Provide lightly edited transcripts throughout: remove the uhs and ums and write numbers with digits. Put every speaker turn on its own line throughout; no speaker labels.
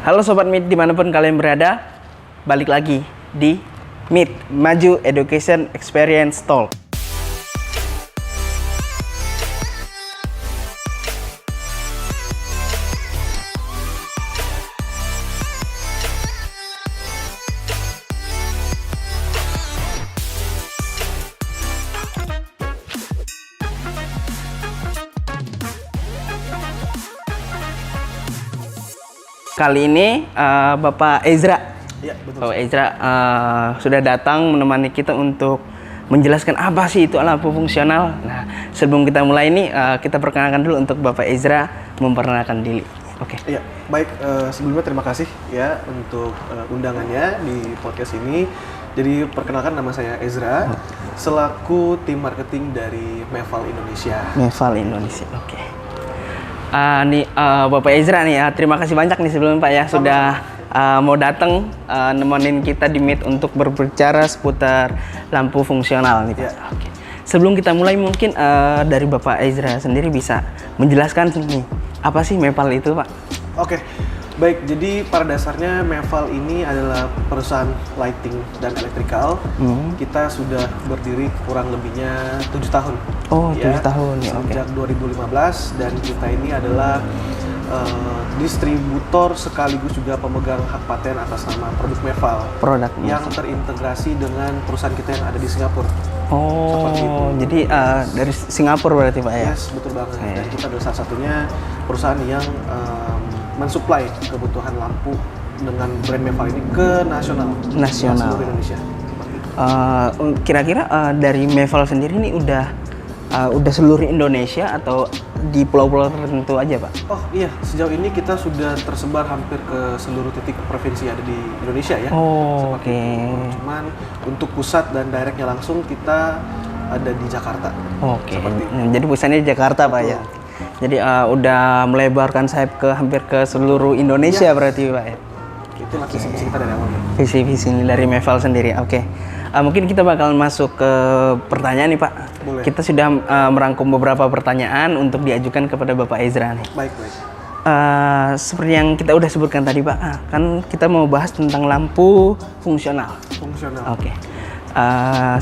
Halo Sobat MIT dimanapun kalian berada, balik lagi di MIT, Maju Education Experience Talk. Kali ini Bapak Ezra,
Ya, betul.
Bapak Ezra sudah datang menemani kita untuk menjelaskan apa sih itu lampu fungsional. Nah, sebelum kita mulai ini, kita perkenalkan dulu untuk Bapak Ezra memperkenalkan diri. Oke.
Ya, baik. Sebelumnya terima kasih ya untuk undangannya di podcast ini. Jadi perkenalkan, nama saya Ezra, selaku tim marketing dari Meval Indonesia.
Meval Indonesia, oke. Bapak Ezra nih, terima kasih banyak nih sebelumnya Pak ya sudah mau datang nemenin kita di Meet untuk berbicara seputar lampu fungsional nih Pak.
Ya.
Oke. Sebelum kita mulai mungkin dari Bapak Ezra sendiri bisa menjelaskan nih apa sih Meval itu Pak?
Oke, baik. Jadi pada dasarnya Meval ini adalah perusahaan lighting dan electrical. Kita sudah berdiri kurang lebihnya 7 tahun.
Oh, 7 tahun ya.
Sejak 2015, dan kita ini adalah distributor sekaligus juga pemegang hak paten atas nama produk Meval.
Produk
Yang terintegrasi dengan perusahaan kita yang ada di Singapura.
Oh, jadi dari Singapura berarti Pak ya?
Yes, betul banget. Dan kita adalah salah satunya perusahaan yang mensuplai kebutuhan lampu dengan brand Meval ini ke nasional. Seluruh Indonesia.
Kira-kira dari Meval sendiri ini udah seluruh Indonesia atau di pulau-pulau tertentu aja Pak?
Oh iya, sejauh ini kita sudah tersebar hampir ke seluruh titik provinsi ada di Indonesia ya.
Oh, oke.
Cuman untuk pusat dan directnya langsung kita ada di Jakarta.
Oke. Jadi pusatnya di Jakarta Pak ya. Jadi udah melebarkan sayap ke hampir ke seluruh Indonesia berarti Pak ya.
Itu lah visi kita dari awal.
Visi dari Meval sendiri. Oke. Mungkin kita bakal masuk ke pertanyaan nih Pak.
Boleh.
Kita sudah merangkum beberapa pertanyaan untuk diajukan kepada Bapak Ezra nih.
Baik.
Seperti yang kita udah sebutkan tadi Pak, kan kita mau bahas tentang lampu fungsional.
Fungsional.
Oke.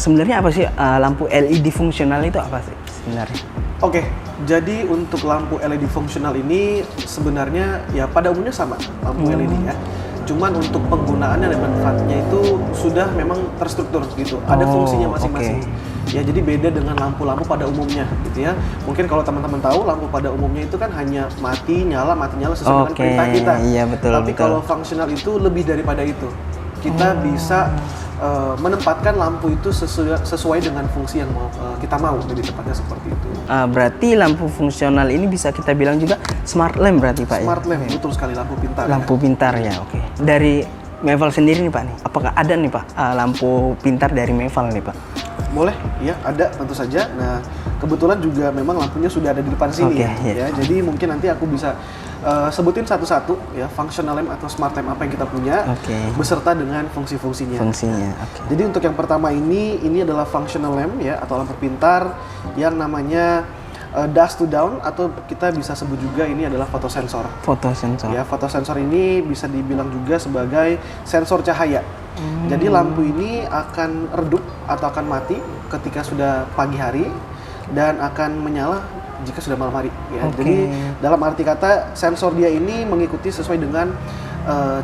Sebenarnya apa sih lampu LED fungsional itu apa sih sebenarnya?
Oke, jadi untuk lampu LED fungsional ini sebenarnya ya pada umumnya sama lampu LED ya. Cuman untuk penggunaannya dan manfaatnya itu sudah memang terstruktur gitu. Ada fungsinya masing-masing. Ya, jadi beda dengan lampu-lampu pada umumnya gitu ya. Mungkin kalau teman-teman tahu lampu pada umumnya itu kan hanya mati nyala sesuai dengan perintah kita.
Iya, betul.
Tapi kalau fungsional itu lebih daripada itu. Kita bisa menempatkan lampu itu sesuai dengan fungsi yang kita mau, jadi tepatnya seperti itu.
Berarti lampu fungsional ini bisa kita bilang juga smart lamp berarti Pak
Smart
ya?
lamp, betul sekali, lampu pintar.
Lampu pintar ya, oke. Dari Meval sendiri nih Pak nih, apakah ada nih Pak lampu pintar dari Meval nih Pak?
Boleh, ya ada tentu saja. Nah, kebetulan juga memang lampunya sudah ada di depan sini ya. Jadi mungkin nanti aku bisa sebutin satu-satu ya, functional lamp atau smart lamp apa yang kita punya, beserta dengan fungsi-fungsinya. Jadi untuk yang pertama ini adalah functional lamp ya, atau lampu pintar yang namanya dusk to down, atau kita bisa sebut juga ini adalah fotosensor. Ya, fotosensor ini bisa dibilang juga sebagai sensor cahaya. Jadi lampu ini akan redup atau akan mati ketika sudah pagi hari dan akan menyala jika sudah malam hari ya. Jadi dalam arti kata sensor dia ini mengikuti sesuai dengan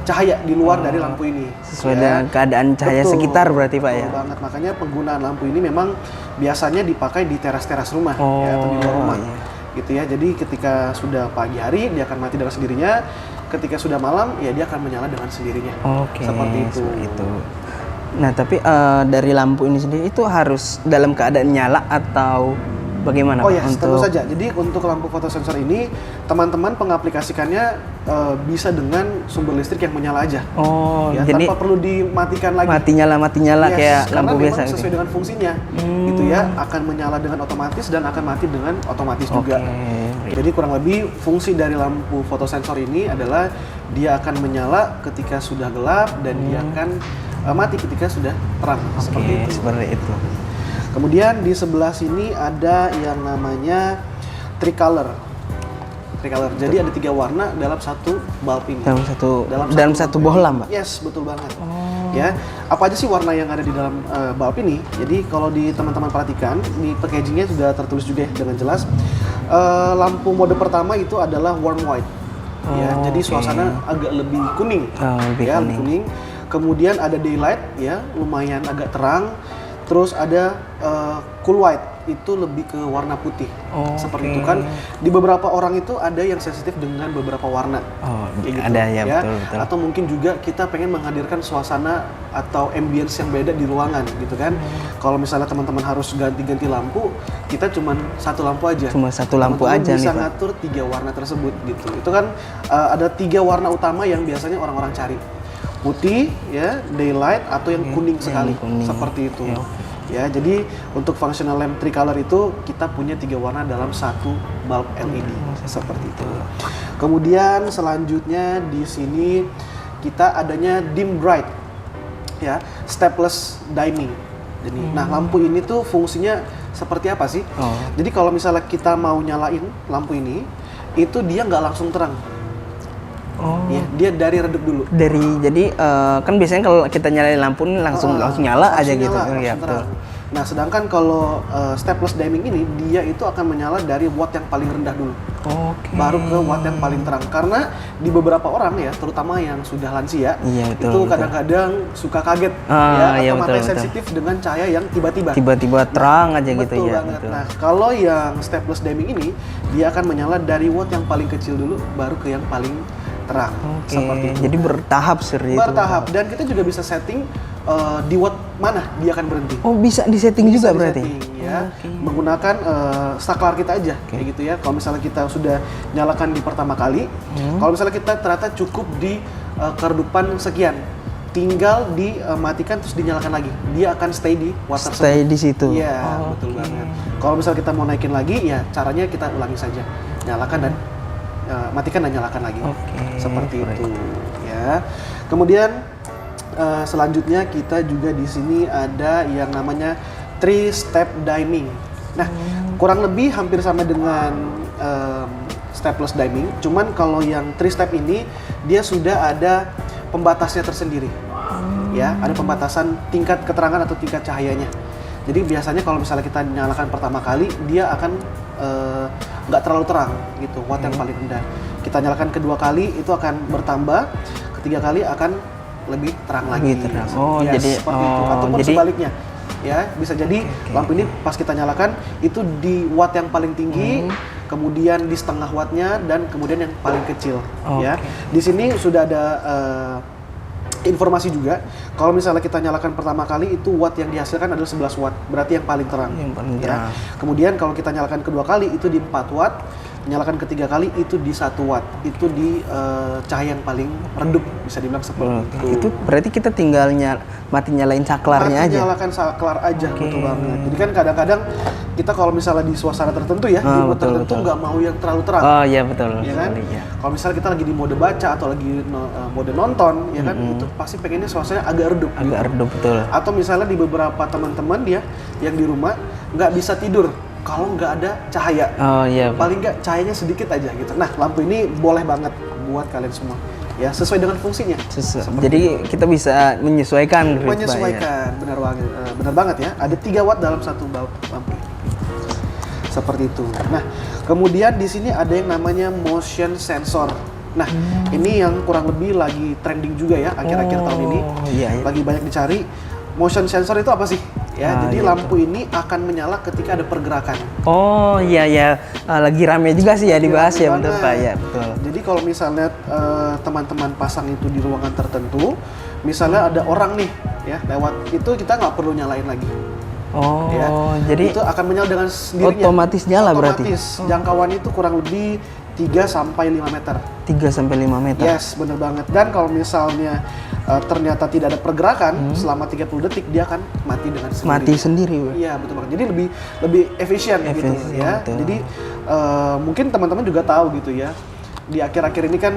cahaya di luar dari lampu ini.
Sesuai dengan keadaan cahaya sekitar berarti Pak ya.
Betul banget. Makanya penggunaan lampu ini memang biasanya dipakai di teras-teras rumah ya, atau di luar rumah. Gitu ya. Jadi ketika sudah pagi hari dia akan mati dengan sendirinya. Ketika sudah malam ya dia akan menyala dengan sendirinya. Seperti itu. Nah, tapi
dari lampu ini sendiri itu harus dalam keadaan nyala atau bagaimana?
Oh ya, tentu saja. Jadi untuk lampu fotosensor ini teman-teman pengaplikasikannya bisa dengan sumber listrik yang menyala aja. Ya, jadi tanpa perlu dimatikan lagi.
Mati nyala kayak lampu biasa.
Sesuai dengan fungsinya, gitu ya. Akan menyala dengan otomatis dan akan mati dengan otomatis juga. Jadi kurang lebih fungsi dari lampu fotosensor ini adalah dia akan menyala ketika sudah gelap dan dia akan mati ketika sudah terang. Seperti itu. Kemudian di sebelah sini ada yang namanya tricolor. tricolor. Jadi ada 3 warna dalam satu bulb ini.
Dalam satu bohlam, Pak.
Yes, betul banget. Ya, apa aja sih warna yang ada di dalam bulb ini? Jadi kalau di teman-teman perhatikan di packagingnya sudah tertulis juga ya, dengan jelas. Lampu mode pertama itu adalah warm white. Ya, jadi suasana agak lebih kuning. Lebih kuning. Kemudian ada daylight, ya, lumayan agak terang. Terus ada cool white, itu lebih ke warna putih. Seperti itu kan. Di beberapa orang itu ada yang sensitif dengan beberapa warna.
Gitu, ada ya, betul.
Atau mungkin juga kita pengen menghadirkan suasana atau ambience yang beda di ruangan gitu kan. Kalau misalnya teman-teman harus ganti-ganti lampu, kita cuma satu lampu aja.
Cuma satu lampu aja nih,
bisa
Pak.
ngatur 3 warna tersebut gitu. Itu kan ada 3 warna utama yang biasanya orang-orang cari. Putih, ya, daylight, atau yang kuning sekali, seperti itu. Ya, jadi untuk functional lamp tricolor itu kita punya 3 warna dalam satu bulb LED, seperti itu. Kemudian selanjutnya di sini kita adanya dim bright, ya, stepless dimming. Jadi, nah lampu ini tuh fungsinya seperti apa sih? Jadi kalau misalnya kita mau nyalain lampu ini, itu dia nggak langsung terang. Ya, dia dari redup dulu.
Jadi kan biasanya kalau kita nyalain lampu ini langsung nyala aja gitu.
Ya, betul. Nah, sedangkan kalau stepless dimming ini dia itu akan menyala dari watt yang paling rendah dulu. Baru ke watt yang paling terang. Karena di beberapa orang ya, terutama yang sudah lansia, itu kadang-kadang suka kaget atau matanya sensitif dengan cahaya yang tiba-tiba
terang aja gitu ya.
Banget. Nah, kalau yang stepless dimming ini dia akan menyala dari watt yang paling kecil dulu baru ke yang paling terang. Seperti itu.
Jadi bertahap
Bertahap, dan kita juga bisa setting di watt mana dia akan berhenti.
Bisa disetting juga berarti?
Ya, menggunakan saklar kita aja, kayak gitu ya. Kalau misalnya kita sudah nyalakan di pertama kali, kalau misalnya kita ternyata cukup di keredupan sekian, tinggal dimatikan terus dinyalakan lagi. Dia akan stay di watt tersebut.
Stay di situ?
Iya, betul banget. Kalau misalnya kita mau naikin lagi, ya caranya kita ulangi saja. Nyalakan dan matikan dan nyalakan lagi. Seperti itu, ya. Kemudian selanjutnya kita juga di sini ada yang namanya 3-step dimming. Nah, kurang lebih hampir sama dengan stepless dimming, cuman kalau yang 3-step ini dia sudah ada pembatasnya tersendiri. Ya, ada pembatasan tingkat keterangan atau tingkat cahayanya. Jadi biasanya kalau misalnya kita nyalakan pertama kali, dia akan nggak terlalu terang gitu, watt yang paling rendah. Kita nyalakan kedua kali itu akan bertambah, ketiga kali akan lebih terang lagi. Jadi seperti itu. Ataupun sebaliknya, ya bisa jadi lampu ini pas kita nyalakan itu di watt yang paling tinggi, kemudian di setengah wattnya, dan kemudian yang paling kecil. Ya, di sini sudah ada informasi juga. Kalau misalnya kita nyalakan pertama kali itu watt yang dihasilkan adalah 11 watt, berarti yang paling terang. Ya. Kemudian kalau kita nyalakan kedua kali itu di 4 watt, nyalakan ketiga kali itu di 1 watt. Itu di cahaya yang paling redup, bisa dibilang seperti itu.
Itu berarti kita tinggal mati nyalain saklarnya aja.
Nyalakan saklar aja, betul banget. Jadi kan kadang-kadang kita kalau misalnya di suasana tertentu ya, di mode tertentu nggak mau yang terlalu terang.
Iya betul.
Ya kan? Kalau misalnya kita lagi di mode baca atau lagi mode nonton, ya kan, itu pasti pengennya suasana agak redup.
Redup, betul.
Atau misalnya di beberapa teman-teman ya yang di rumah nggak bisa tidur kalau nggak ada cahaya. Paling nggak cahayanya sedikit aja gitu. Nah, lampu ini boleh banget buat kalian semua. Ya, sesuai dengan fungsinya.
Jadi kita bisa menyesuaikan.
Benar banget ya. Ada 3 watt dalam satu lampu. Seperti itu. Nah, kemudian di sini ada yang namanya motion sensor. Nah, ini yang kurang lebih lagi trending juga ya akhir-akhir tahun ini. Lagi banyak dicari. Motion sensor itu apa sih? Ya, jadi lampu ini akan menyala ketika ada pergerakan. Lagi rame juga sih ya dibahas ya, betul Pak ya, betul. Jadi kalau misalnya teman-teman pasang itu di ruangan tertentu, misalnya ada orang nih ya lewat, itu kita nggak perlu nyalain lagi. Jadi itu akan menyala dengan sendirinya. Otomatis nyala berarti. Jangkauan itu kurang lebih 3 sampai 5 meter. 3 sampai 5 meter. Yes, bener banget. Dan kalau misalnya ternyata tidak ada pergerakan selama 30 detik, dia akan mati dengan sendiri. Mati sendiri. Iya, betul banget. Jadi lebih efisien gitu ya. Betul. Jadi mungkin teman-teman juga tahu gitu ya. Di akhir-akhir ini kan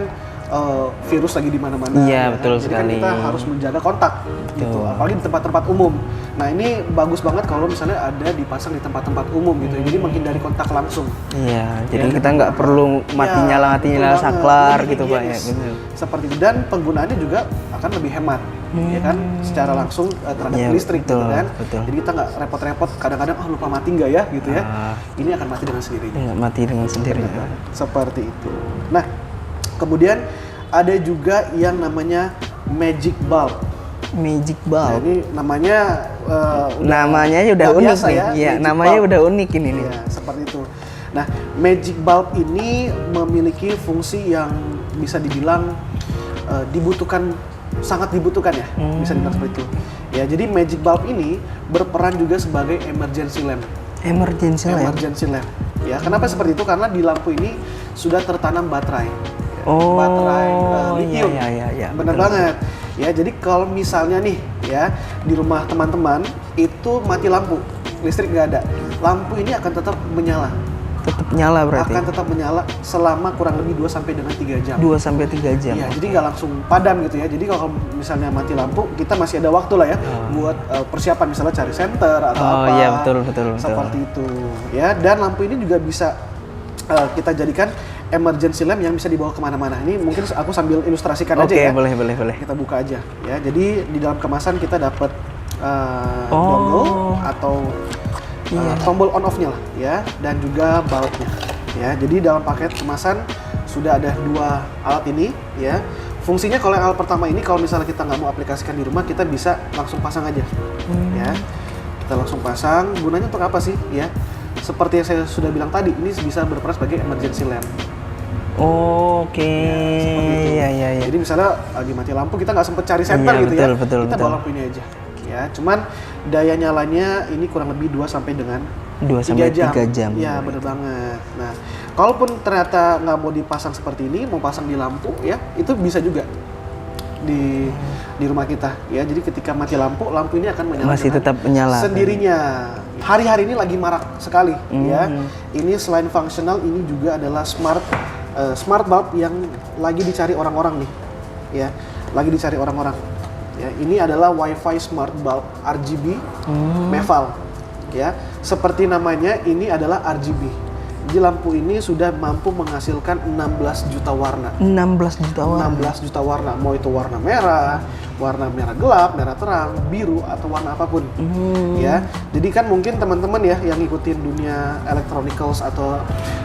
virus lagi di mana-mana.
Iya, betul
Jadi
sekali.
kan kita harus menjaga kontak gitu, apalagi di tempat-tempat umum. Nah ini bagus banget kalau misalnya ada dipasang di tempat-tempat umum gitu, jadi menghindari kontak langsung.
Iya, jadi kita nggak perlu mati nyala saklar gitu Pak ya. Gitu.
Seperti itu, dan penggunaannya juga akan lebih hemat, ya kan, secara langsung terhadap listrik
betul,
gitu kan.
Betul.
Jadi kita nggak repot-repot kadang-kadang lupa mati nggak ya gitu ya. Ini akan mati dengan sendirinya.
Iya, mati dengan sendirinya.
Seperti itu. Nah, kemudian ada juga yang namanya magic bulb.
Magic
Nah,
bulb.
ini namanya
namanya udah
nggak
unik
biasa
nih.
ya.
Iya,
Magic
namanya
bulb.
udah unik ini nih.
Iya, seperti itu. Nah, magic bulb ini memiliki fungsi yang bisa dibilang dibutuhkan, sangat dibutuhkan ya, bisa dibilang seperti itu. Ya, jadi magic bulb ini berperan juga sebagai emergency lamp.
Emergency lamp.
Emergency lamp. Ya, kenapa seperti itu? Karena di lampu ini sudah tertanam baterai.
Oh,
baterai lithium.
iya,
Benar
betul.
banget. Ya, jadi kalau misalnya nih ya di rumah teman-teman itu mati lampu, listrik nggak ada, lampu ini akan tetap menyala.
Tetap nyala berarti.
Akan tetap menyala selama kurang lebih 2 sampai dengan 3 jam.
2 sampai 3 jam.
Iya, jadi nggak langsung padam gitu ya. Jadi kalau misalnya mati lampu, kita masih ada waktu lah ya buat persiapan, misalnya cari senter atau apa.
Oh iya, betul.
Seperti itu. Ya, dan lampu ini juga bisa kita jadikan emergency lamp yang bisa dibawa kemana-mana. Ini mungkin aku sambil ilustrasikan aja ya.
Oke, boleh.
Kita buka aja ya. Jadi di dalam kemasan kita dapat dongle atau tombol on off-nya lah ya, dan juga bulbnya ya. Jadi dalam paket kemasan sudah ada 2 alat ini ya. Fungsinya kalau yang alat pertama ini, kalau misalnya kita nggak mau aplikasikan di rumah, kita bisa langsung pasang aja ya. Kita langsung pasang. Gunanya untuk apa sih ya? Seperti yang saya sudah bilang tadi, ini bisa berperan sebagai emergency lamp.
Oke. Iya.
Jadi misalnya lagi mati lampu, kita nggak sempet cari senter
Iya,
gitu
betul,
kita bawa lampu ini aja. Ya, cuman daya nyalanya ini kurang lebih 2 sampai dengan
2 sampai 3 jam.
Iya, bener banget. Nah, kalaupun ternyata nggak mau dipasang seperti ini, mau pasang di lampu ya, itu bisa juga di rumah kita ya. Jadi ketika mati lampu, lampu ini akan menyala
Masih
dengan
tetap menyala
sendirinya. Hari-hari ini lagi marak sekali ya. Ini selain fungsional, ini juga adalah smart bulb yang lagi dicari orang-orang nih ya. Lagi dicari orang-orang ya. Ini adalah WiFi smart bulb RGB Meval ya. Seperti namanya, ini adalah RGB. Jadi lampu ini sudah mampu menghasilkan 16 juta warna.
16 juta warna.
16 juta warna, mau itu warna merah gelap, merah terang, biru, atau warna apapun. Ya, jadi kan mungkin teman-teman ya yang ngikutin dunia electronicals atau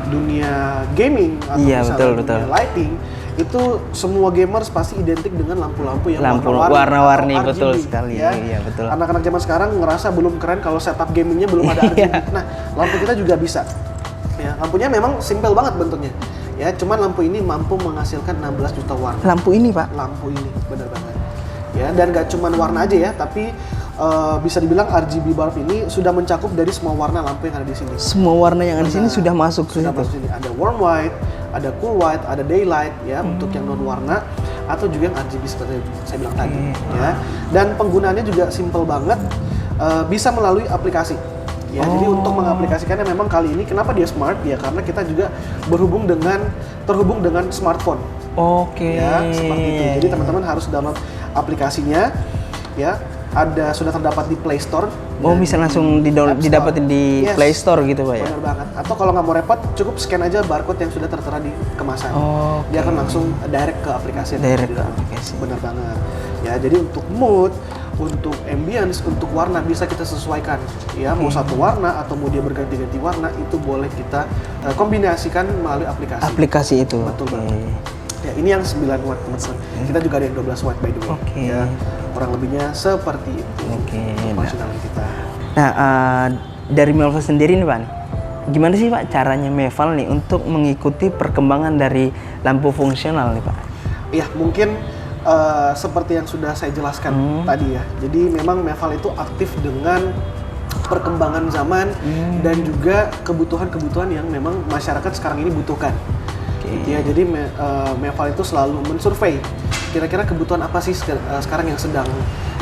dunia gaming atau misalnya dunia lighting, itu semua gamers pasti identik dengan lampu-lampu yang
warna-warni, betul
RGB,
sekali.
ya.
Iya, betul.
Anak-anak zaman sekarang ngerasa belum keren kalau setup gamingnya belum ada RGB. Nah, lampu kita juga bisa. Ya, lampunya memang simpel banget bentuknya. Ya, cuman lampu ini mampu menghasilkan 16 juta warna.
Lampu ini, Pak?
Lampu ini, bener banget. Ya, dan gak cuman warna aja ya, tapi bisa dibilang RGB bulb ini sudah mencakup dari semua warna lampu yang ada di sini.
Semua warna yang ada di sini sudah masuk ke situ.
Masuk sini. Ada warm white, ada cool white, ada daylight ya untuk yang non warna, atau juga yang RGB seperti saya bilang tadi ya. Dan penggunaannya juga simple banget, bisa melalui aplikasi. Ya, jadi untuk mengaplikasikannya memang kali ini kenapa dia smart ya, karena kita juga terhubung dengan smartphone.
Oke.
Ya, seperti itu. Jadi teman-teman harus download aplikasinya ya. Sudah terdapat di Play Store.
Oh, bisa langsung didapetin di Play Store gitu, Pak ya?
Benar banget. Atau kalau nggak mau repot, cukup scan aja barcode yang sudah tertera di kemasan. Dia akan langsung direct ke aplikasi. Benar banget. Ya, jadi untuk mood, untuk ambience, untuk warna bisa kita sesuaikan. Ya, mau satu warna atau mau dia berganti-ganti warna, itu boleh kita kombinasikan melalui aplikasi.
Aplikasi itu.
Betul banget. Ya, ini yang 9 watt teman-teman. Kita juga ada yang 12 watt by the way. Ya, kurang lebihnya seperti itu. Fungsionalan kita.
Nah, dari Meval sendiri nih Pak, gimana sih Pak caranya Meval nih untuk mengikuti perkembangan dari lampu fungsional nih Pak?
Iya, mungkin seperti yang sudah saya jelaskan tadi ya. Jadi memang Meval itu aktif dengan perkembangan zaman dan juga kebutuhan-kebutuhan yang memang masyarakat sekarang ini butuhkan. Ya, jadi Meval itu selalu mensurvei kira-kira kebutuhan apa sih sekarang yang sedang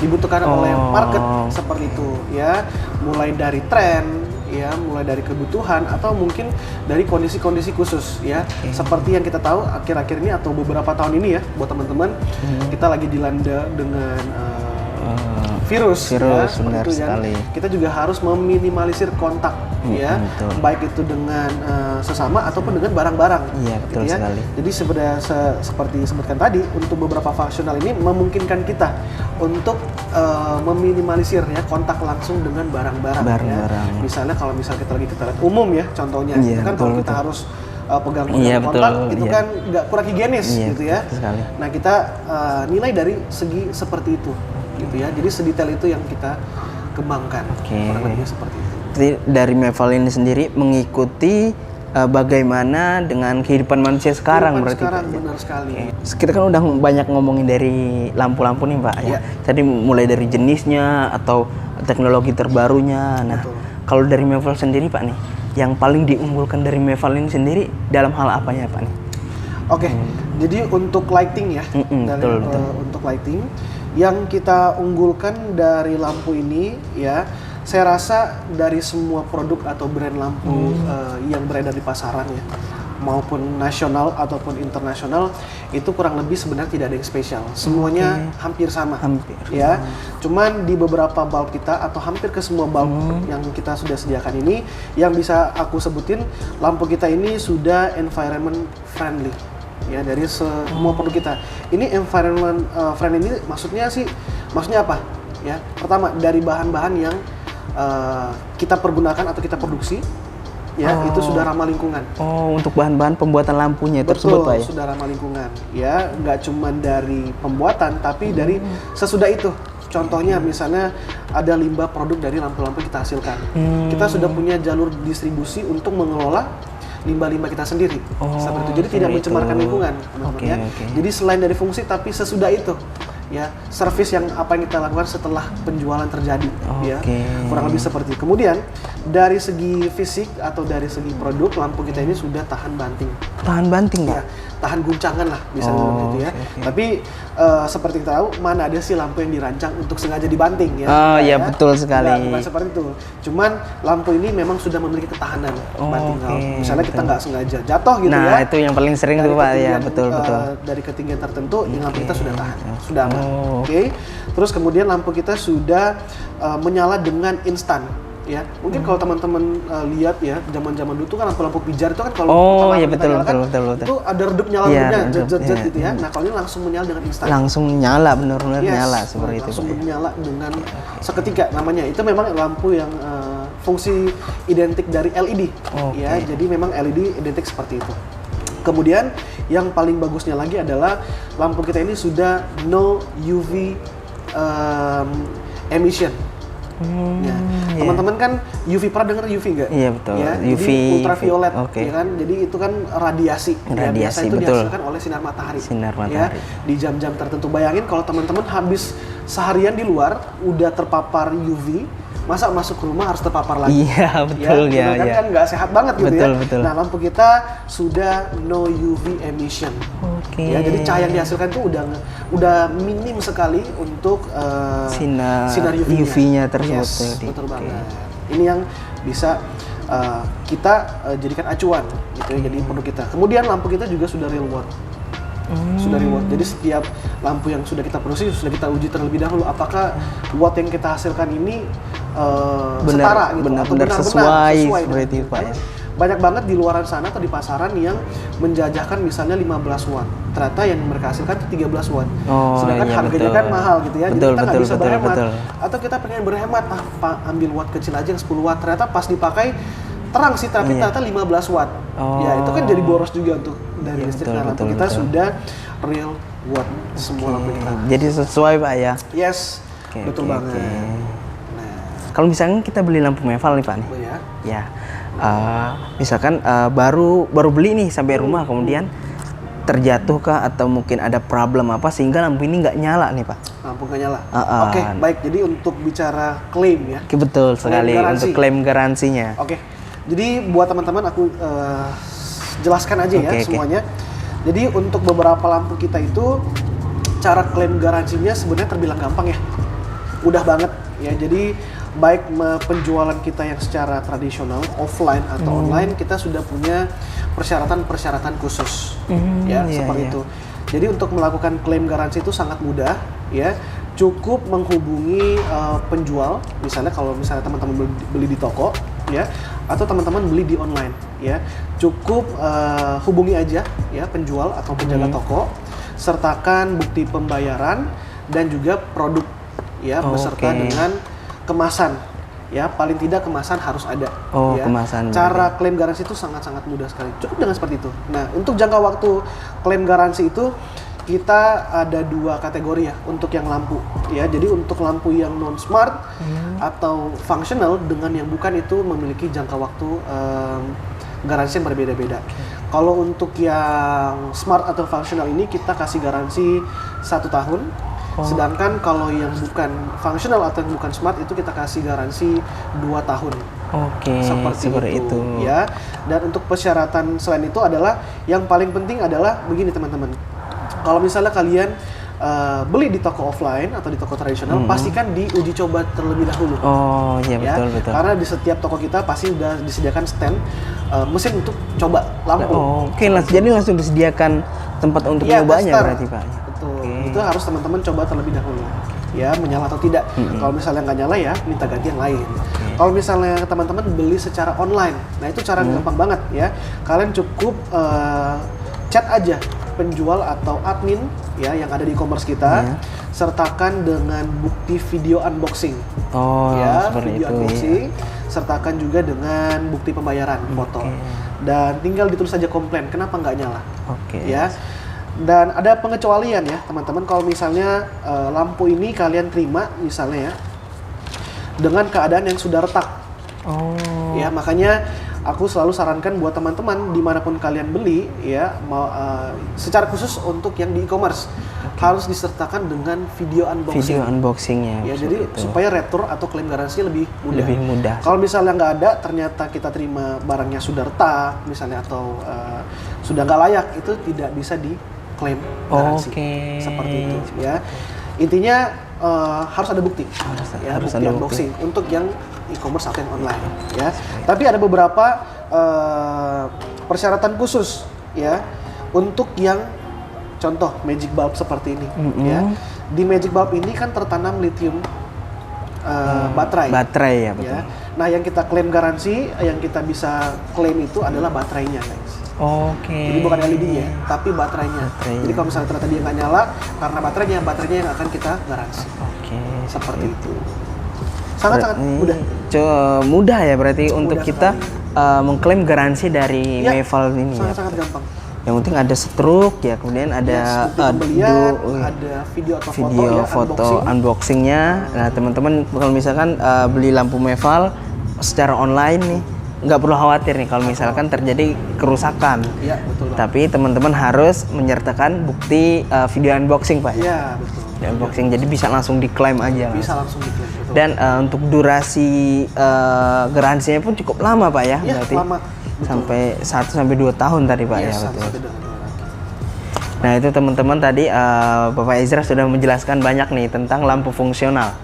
dibutuhkan oleh market seperti itu ya, mulai dari tren ya, mulai dari kebutuhan atau mungkin dari kondisi-kondisi khusus ya. Seperti yang kita tahu akhir-akhir ini atau beberapa tahun ini ya, buat teman-teman, kita lagi dilanda dengan virus ya,
benar
itu
sekali.
Kita juga harus meminimalisir kontak ya,
betul.
baik itu dengan sesama ataupun dengan barang-barang.
Iya, betul
gitu ya.
sekali.
Jadi seperti disebutkan tadi, untuk beberapa fungsional ini memungkinkan kita untuk meminimalisir ya kontak langsung dengan barang-barang. Ya. Misalnya kalau kita lagi ke toilet umum ya, contohnya, itu kan kalau kita harus pegang kontak, itu kan nggak kurang higienis gitu ya. Nah, kita nilai dari segi seperti itu. Gitu ya, jadi sedetail itu yang kita kembangkan, kurang lebih seperti itu.
Jadi dari Meval ini sendiri mengikuti bagaimana dengan kehidupan manusia sekarang berarti.
Benar sekali.
Kita kan udah banyak ngomongin dari lampu-lampu nih Pak ya. Tadi mulai dari jenisnya atau teknologi terbarunya. Nah, kalau dari Meval sendiri Pak nih, yang paling diunggulkan dari Meval ini sendiri dalam hal apanya Pak nih?
Jadi untuk lighting ya, betul. Untuk lighting yang kita unggulkan dari lampu ini ya, saya rasa dari semua produk atau brand lampu yang beredar di pasaran ya, maupun nasional ataupun internasional, itu kurang lebih sebenarnya tidak ada yang spesial. Semuanya hampir sama. Ya. Cuman di beberapa bulb kita atau hampir ke semua bulb yang kita sudah sediakan ini, yang bisa aku sebutin, lampu kita ini sudah environment friendly. Ya, dari semua produk kita. Ini environment friendly ini maksudnya apa? Ya, pertama dari bahan-bahan yang kita pergunakan atau kita produksi, ya itu sudah ramah lingkungan.
Untuk bahan-bahan pembuatan lampunya tersebut Pak ya?
Sudah ramah lingkungan. Ya, nggak cuma dari pembuatan, tapi dari sesudah itu. Contohnya misalnya ada limbah produk dari lampu-lampu kita hasilkan. Kita sudah punya jalur distribusi untuk mengelola limbah-limbah kita sendiri, seperti itu. Jadi tidak mencemarkan lingkungan, teman-teman ya. Jadi selain dari fungsi, tapi sesudah itu, ya, servis yang apa yang kita lakukan setelah penjualan terjadi, ya, kurang lebih seperti itu. Kemudian dari segi fisik atau dari segi produk, lampu kita ini sudah tahan banting. Tahan banting, ya, tahan guncangan lah, bisa dibilang gitu ya. Tapi seperti kita tahu, mana ada sih lampu yang dirancang untuk sengaja dibanting, ya?
Iya, betul sekali.
Bukan seperti itu. Cuman lampu ini memang sudah memiliki ketahanan banting. Misalnya kita nggak sengaja jatuh gitu ya.
Nah, itu yang paling sering tuh Pak ya, betul.
Dari ketinggian tertentu, lampu kita sudah tahan, sudah aman. Terus kemudian lampu kita sudah menyala dengan instan. Ya, mungkin kalau teman-teman lihat ya, zaman-zaman dulu tuh kan lampu-lampu pijar itu kan kalau
betul.
Itu ada redup nyala-nyala jet gitu ya. Nah, kalau ini langsung menyala dengan instan.
Langsung nyala, benar-benar nyala seperti itu.
Langsung menyala dengan seketika namanya. Itu memang lampu yang fungsi identik dari LED. Ya, jadi memang LED identik seperti itu. Kemudian yang paling bagusnya lagi adalah lampu kita ini sudah no UV emission. Ya. Teman-teman kan UV, pernah dengar UV nggak?
Iya, betul.
Ya,
UV,
jadi ultraviolet, ya kan? Jadi itu kan radiasi. Ya, biasa itu
betul.
dihasilkan oleh sinar matahari.
Ya,
di jam-jam tertentu. Bayangin kalau teman-teman habis seharian di luar udah terpapar UV, masa masuk ke rumah harus terpapar lagi? Iya, betul ya. Kan nggak sehat banget gitu ya.
Betul.
Nah, lampu kita sudah no UV emission. Ya, jadi cahaya yang dihasilkan itu udah minim sekali untuk sinar UV-nya
tersebut.
Betul banget. Ini yang bisa kita jadikan acuan gitu ya, jadi produk kita. Kemudian lampu kita juga sudah real watt. Sudah reward. Jadi setiap lampu yang sudah kita produksi sudah kita uji terlebih dahulu apakah watt yang kita hasilkan ini setara gitu,
benar-benar sesuai seperti itu Pak.
Banyak banget di luaran sana atau di pasaran yang menjajahkan misalnya 15 watt. Ternyata yang mereka hasilkan itu 13 watt. Sedangkan harganya kan mahal gitu ya. Jadi kita nggak bisa berhemat. Atau kita pengen berhemat, ambil watt kecil aja yang 10 watt. Ternyata pas dipakai terang sih, tapi ternyata 15 watt. Ya, itu kan jadi boros juga untuk dari listrik. Nah, lampu kita sudah real watt semua lampu kita.
Jadi sesuai Pak ya?
Yes, betul banget.
Nah, kalau misalnya kita beli lampu Meval nih Pak nih, ya, misalkan baru beli nih sampai rumah, kemudian terjatuh kah atau mungkin ada problem apa sehingga lampu ini nggak nyala nih Pak?
Lampu nggak nyala. Oke, baik. Jadi untuk bicara klaim ya.
Betul sekali, untuk klaim garansinya.
Jadi buat teman-teman aku jelaskan aja ya semuanya. Jadi untuk beberapa lampu kita itu cara klaim garansinya sebenarnya terbilang gampang ya, mudah banget ya. Jadi baik penjualan kita yang secara tradisional, offline atau online, kita sudah punya persyaratan-persyaratan khusus, seperti itu. Jadi untuk melakukan klaim garansi itu sangat mudah, ya. Cukup menghubungi penjual, misalnya kalau misalnya teman-teman beli di toko, ya, atau teman-teman beli di online, ya. Cukup hubungi aja, ya, penjual atau penjaga toko, sertakan bukti pembayaran dan juga produk, ya, beserta dengan kemasan, ya, paling tidak kemasan harus ada. Ya.
Kemasan.
Cara klaim garansi itu sangat-sangat mudah sekali, cukup dengan seperti itu. Nah, untuk jangka waktu klaim garansi itu kita ada 2 kategori ya untuk yang lampu, ya. Jadi untuk lampu yang non smart atau functional dengan yang bukan itu memiliki jangka waktu garansi yang berbeda-beda. Kalau untuk yang smart atau functional ini kita kasih garansi 1 tahun. Sedangkan kalau yang bukan functional atau yang bukan smart itu kita kasih garansi 2 tahun. Seperti itu. Ya. Dan untuk persyaratan selain itu adalah yang paling penting adalah begini teman-teman. Kalau misalnya kalian beli di toko offline atau di toko tradisional, pastikan diuji coba terlebih dahulu.
Betul.
Karena di setiap toko kita pasti sudah disediakan stand mesin untuk coba lampu.
Jadi langsung disediakan tempat untuk nyobanya berarti Pak.
Betul. Itu harus teman-teman coba terlebih dahulu. Ya, menyala atau tidak. Kalau misalnya nggak nyala ya minta ganti yang lain. Kalau misalnya teman-teman beli secara online, nah itu cara gampang banget ya. Kalian cukup chat aja penjual atau admin ya yang ada di e-commerce kita, sertakan dengan bukti video unboxing. Video unboxing, sertakan juga dengan bukti pembayaran foto. Dan tinggal ditulis saja komplain, kenapa nggak nyala. Ya. Dan ada pengecualian ya teman-teman, kalau misalnya lampu ini kalian terima misalnya ya dengan keadaan yang sudah retak. Ya, makanya aku selalu sarankan buat teman-teman dimanapun kalian beli ya, secara khusus untuk yang di e-commerce harus disertakan dengan video unboxingnya. Ya, jadi supaya retur atau klaim garansi lebih mudah. Kalau misalnya nggak ada, ternyata kita terima barangnya sudah retak misalnya atau sudah nggak layak, itu tidak bisa diklaim garansi. Seperti itu ya. Intinya harus ada bukti. Harus ada unboxing untuk yang e-commerce atau yang online ya. Tapi ada beberapa persyaratan khusus ya untuk yang contoh magic bulb seperti ini ya. Di magic bulb ini kan tertanam lithium baterai
ya, betul.
Ya. Nah, yang kita klaim garansi, yang kita bisa klaim itu adalah baterainya, guys. Jadi bukan LED-nya, tapi baterainya. Jadi kalau misalnya ternyata dia nggak nyala karena baterainya yang akan kita garansi. Seperti itu. Sangat-sangat mudah.
Mudah ya berarti untuk kita mengklaim garansi dari Meval ini.
Sangat-sangat gampang.
Yang penting ada stroke ya, kemudian ada
ada video atau
foto unboxingnya. Nah teman-teman kalau misalkan beli lampu Meval secara online nih, nggak perlu khawatir nih kalau misalkan terjadi kerusakan.
Iya, betul.
Tapi teman-teman harus menyertakan bukti video unboxing Pak.
Iya, betul.
Unboxing, jadi bisa langsung diklaim aja.
Bisa langsung diklaim. Betul.
Dan untuk durasi garansinya pun cukup lama Pak ya, berarti
lama.
Sampai 1-2 tahun tadi Pak ya, betul. Nah itu teman-teman tadi Bapak Ezra sudah menjelaskan banyak nih tentang lampu fungsional.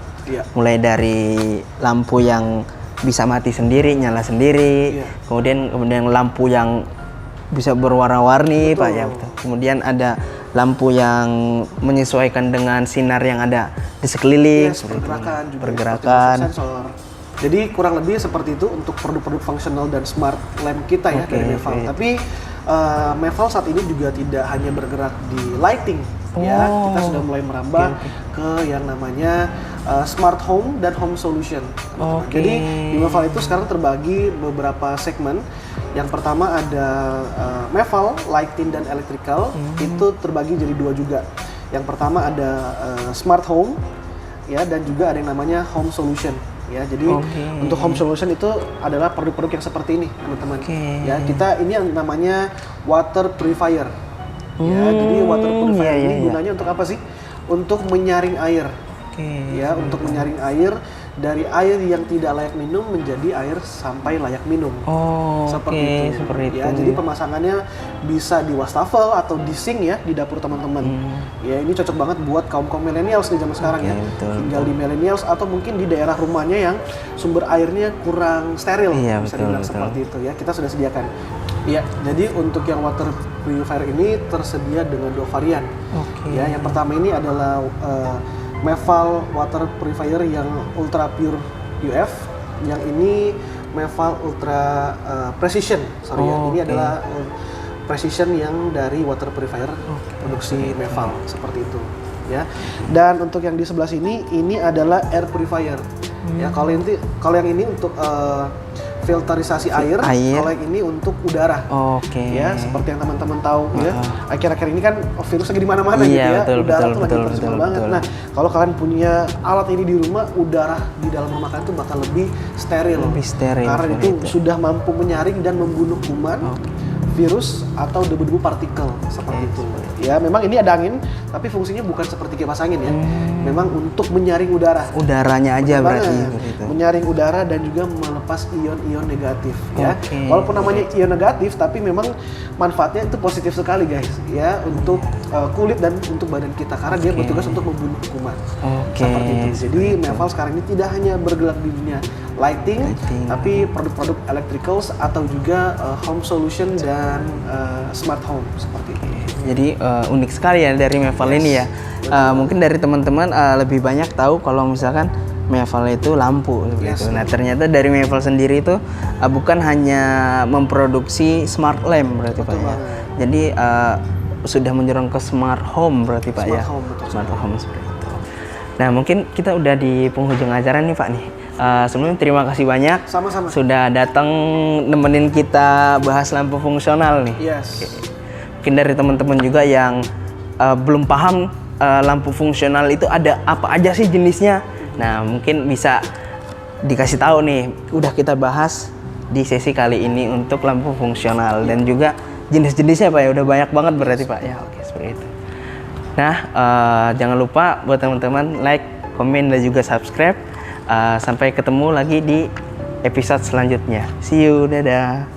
Mulai dari lampu yang bisa mati sendiri, nyala sendiri, kemudian lampu yang bisa berwarna-warni Pak ya, betul. Kemudian ada lampu yang menyesuaikan dengan sinar yang ada di sekeliling, pergerakan.
Jadi kurang lebih seperti itu untuk produk-produk fungsional dan smart lamp kita ya dari Meval. Tapi Meval saat ini juga tidak hanya bergerak di lighting ya, kita sudah mulai merambah ke yang namanya smart home dan home solution. Jadi di Meval itu sekarang terbagi beberapa segmen. Yang pertama ada Meval lighting dan electrical, itu terbagi jadi 2 juga. Yang pertama ada smart home ya, dan juga ada yang namanya home solution. Ya, jadi untuk home solution itu adalah produk-produk yang seperti ini, teman-teman. Ya, kita ini yang namanya water purifier. Ya, jadi water purifier ini gunanya untuk apa sih? Untuk menyaring air. Ya, untuk menyaring air dari air yang tidak layak minum menjadi air sampai layak minum.
Oh,
seperti itu.
Seperti itu.
Ya, jadi pemasangannya bisa di wastafel atau di sink ya di dapur teman-teman. Ya, ini cocok banget buat kaum millennials di zaman sekarang ya.
Betul,
Tinggal di millennials atau mungkin di daerah rumahnya yang sumber airnya kurang steril,
iya,
bisa
betul,
dibilang seperti itu ya. Kita sudah sediakan. Ya, jadi untuk yang water purifier ini tersedia dengan 2 varian. Ya, yang pertama ini adalah Meval water purifier yang ultra pure UF. Yang ini Meval ultra precision. Ini adalah precision yang dari water purifier produksi Meval seperti itu. Ya. Dan untuk yang di sebelah sini ini adalah air purifier. Ya, kalau yang ini untuk filterisasi air, kalau yang ini untuk udara. Ya, seperti yang teman-teman tahu ya. Akhir-akhir ini kan virus lagi di mana-mana gitu ya. Udara tuh lagi tercemar banget. Nah, kalau kalian punya alat ini di rumah, udara di dalam rumah kalian tuh bakal lebih steril. Karena itu sudah mampu menyaring dan membunuh kuman, virus atau debu-debu partikel seperti itu. Ya, memang ini ada angin, tapi fungsinya bukan seperti kipas angin ya. Memang untuk menyaring udara.
Udaranya aja berarti.
Menyaring udara dan juga melepas ion-ion negatif ya. Walaupun namanya ion negatif, tapi memang manfaatnya itu positif sekali guys ya untuk kulit dan untuk badan kita karena dia bertugas untuk membunuh kuman. Seperti itu. Jadi Meval sekarang ini tidak hanya bergerak di dunia lighting, tapi produk-produk electricals atau juga home solution dan smart home seperti itu.
Jadi unik sekali ya dari Meval ini ya. Mungkin dari teman-teman lebih banyak tahu kalau misalkan Meval itu lampu gitu. Nah, ternyata dari Meval sendiri itu bukan hanya memproduksi smart lamp berarti Pak ya. Jadi sudah menjorong ke smart home berarti Pak ya. Smart home seperti itu. Nah, mungkin kita udah di penghujung acara nih Pak nih. Sebelumnya terima kasih banyak.
Sama-sama.
Sudah datang nemenin kita bahas lampu fungsional nih. Mungkin dari teman-teman juga yang belum paham lampu fungsional itu ada apa aja sih jenisnya. Nah, mungkin bisa dikasih tahu nih. Udah kita bahas di sesi kali ini untuk lampu fungsional dan juga jenis-jenisnya Pak ya. Udah banyak banget berarti Pak ya. Oke, seperti itu. Nah, jangan lupa buat teman-teman like, komen dan juga subscribe. Sampai ketemu lagi di episode selanjutnya. See you, dadah.